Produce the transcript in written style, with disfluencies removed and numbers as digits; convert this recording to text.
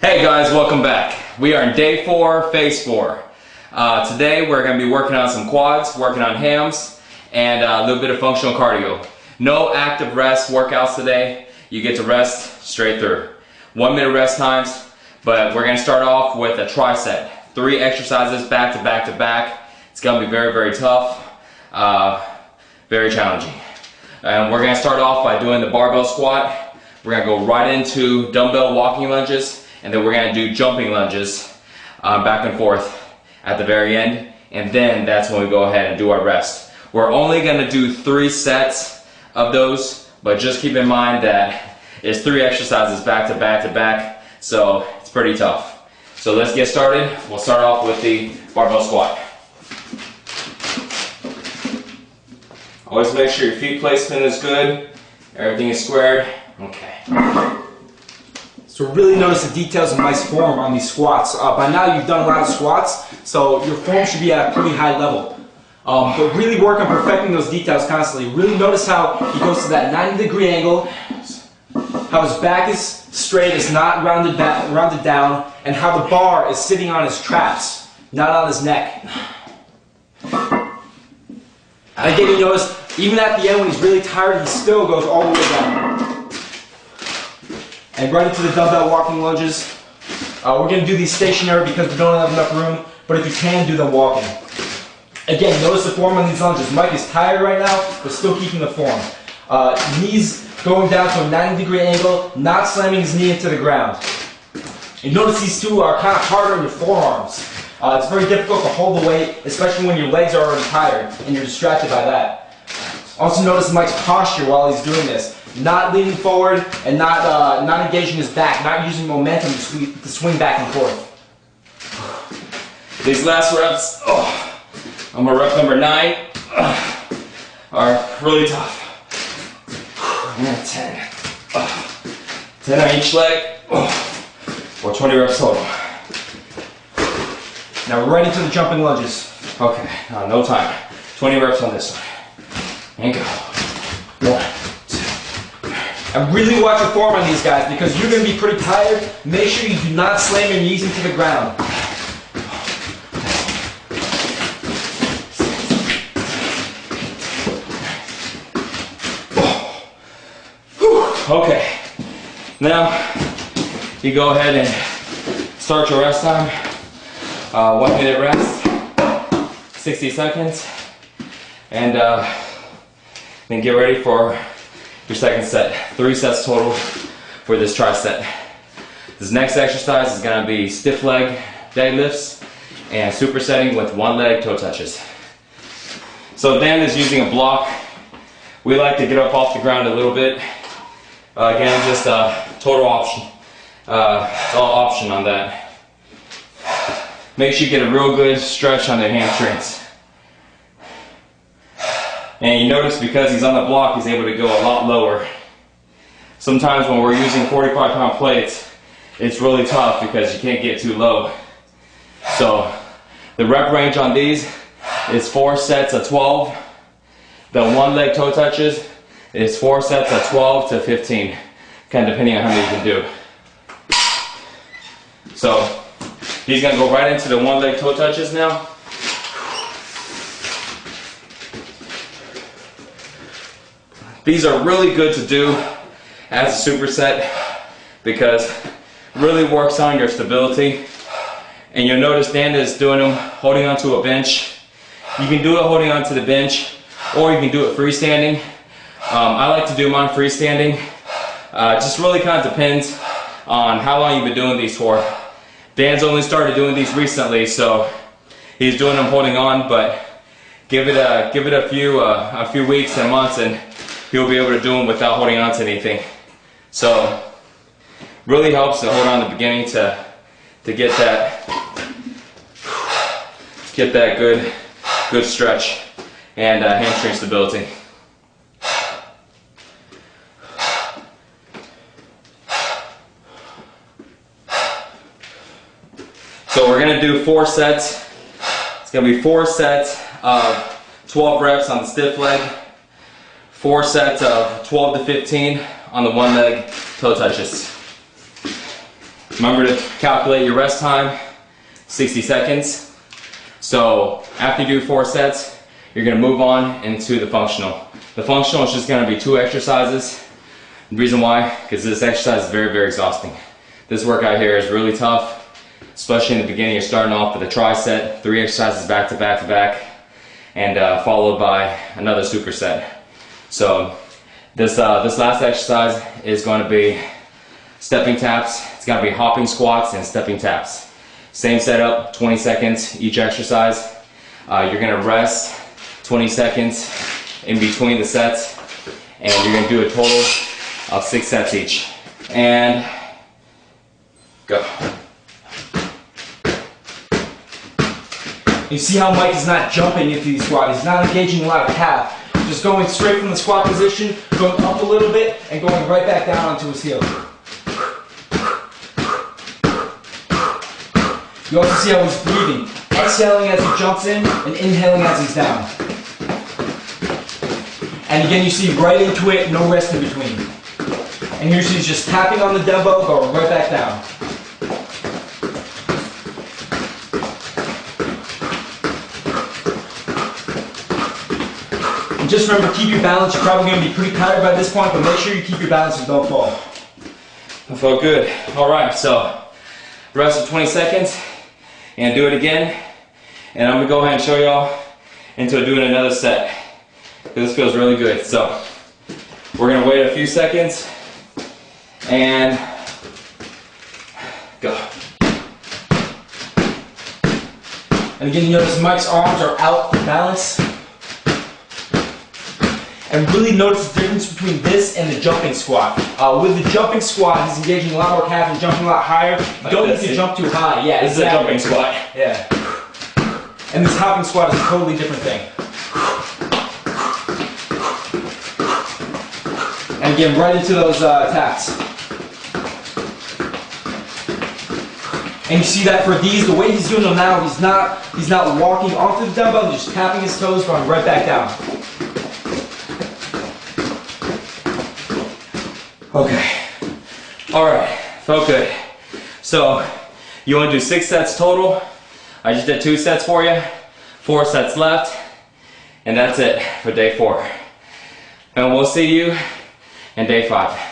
Hey guys, welcome back. We are in day 4, phase 4. Today we're going to be working on some quads, working on hams, and a little bit of functional cardio. No active rest workouts today. You get to rest straight through. 1 minute rest times, but we're going to start off with a tricep. 3 exercises back to back to back. It's going to be very, very tough, very challenging. And we're going to start off by doing the barbell squat. We're going to go right into dumbbell walking lunges. And then we're going to do jumping lunges back and forth at the very end, and then that's when we go ahead and do our rest. We're only going to do 3 sets of those, but just keep in mind that it's 3 exercises back to back to back, so it's pretty tough. So let's get started. We'll start off with the barbell squat. Always make sure your feet placement is good, everything is squared. Okay. So really notice the details of Mike's form on these squats. By now you've done a lot of squats, so your form should be at a pretty high level. But really work on perfecting those details constantly. Really notice how he goes to that 90-degree angle, how his back is straight, is not rounded down, and how the bar is sitting on his traps, not on his neck. And again, you notice, even at the end when he's really tired, he still goes all the way down. And right into the dumbbell walking lunges. We're going to do these stationary because we don't have enough room, but if you can, do them walking. Again, notice the form on these lunges. Mike is tired right now, but still keeping the form. Knees going down to a 90-degree angle, not slamming his knee into the ground. And notice these two are kind of harder on your forearms. It's very difficult to hold the weight, especially when your legs are already tired and you're distracted by that. Also notice Mike's posture while he's doing this. Not leaning forward and not engaging his back, not using momentum to swing back and forth. These last reps, on my rep number 9, are really tough. And 10. 10 on each leg, or 20 reps total. Now we're right into the jumping lunges. Okay, no time. 20 reps on this one. And go. 1. And really watch your form on these guys because you're going to be pretty tired. Make sure you do not slam your knees into the ground. Okay, now you go ahead and start your rest time. 1 minute rest, 60 seconds, and then get ready for your second set. 3 sets total for this tricep. This next exercise is going to be stiff leg deadlifts and supersetting with 1 leg toe touches. So Dan is using a block. We like to get up off the ground a little bit. Again, just a total option. It's all option on that. Make sure you get a real good stretch on the hamstrings. And you notice because he's on the block, he's able to go a lot lower. Sometimes when we're using 45-pound plates, it's really tough because you can't get too low. So the rep range on these is 4 sets of 12. The 1 leg toe touches is 4 sets of 12 to 15, kind of depending on how many you can do. So he's going to go right into the 1 leg toe touches now. These are really good to do as a superset because it really works on your stability. And you'll notice Dan is doing them holding onto a bench. You can do it holding onto the bench or you can do it freestanding. I like to do mine freestanding. Just really kind of depends on how long you've been doing these for. Dan's only started doing these recently, so he's doing them holding on, but give it a few weeks and months and he'll be able to do them without holding on to anything. So really helps to hold on in the beginning to get that good stretch and hamstring stability. So we're going to do 4 sets. It's going to be 4 sets of 12 reps on the stiff leg, 4 sets of 12 to 15 on the 1 leg toe touches. Remember to calculate your rest time, 60 seconds. So after you do 4 sets, you're gonna move on into the functional. The functional is just gonna be 2 exercises. The reason why, because this exercise is very, very exhausting. This workout here is really tough, especially in the beginning. You're starting off with a tricep, 3 exercises back to back to back, and followed by another superset. So this last exercise is going to be stepping taps. It's going to be hopping squats and stepping taps. Same setup, 20 seconds each exercise. You're going to rest 20 seconds in between the sets, and you're going to do a total of 6 sets each. And go. You see how Mike is not jumping into these squats. He's not engaging a lot of calf. Just going straight from the squat position, going up a little bit, and going right back down onto his heel. You also see how he's breathing. Exhaling as he jumps in, and inhaling as he's down. And again, you see right into it, no rest in between. And here she's just tapping on the dumbbell, going right back down. And just remember, keep your balance. You're probably going to be pretty tired by this point, but make sure you keep your balance and don't fall. I felt good. All right, so rest of 20 seconds and do it again. And I'm gonna go ahead and show y'all into doing another set, because this feels really good. So we're gonna wait a few seconds and go. And again, you notice Mike's arms are out for balance. And really notice the difference between this and the jumping squat. With the jumping squat, he's engaging a lot more calf and jumping a lot higher. You don't need to jump too high. Yeah, this exactly. is a jumping squat. Yeah. And this hopping squat is a totally different thing. And again, right into those taps. And you see that for these, the way he's doing them now, he's not walking onto the dumbbell, he's just tapping his toes, going right back down. Okay. All right. Felt good. So you want to do 6 sets total. I just did 2 sets for you. 4 sets left. And that's it for day 4. And we'll see you in day 5.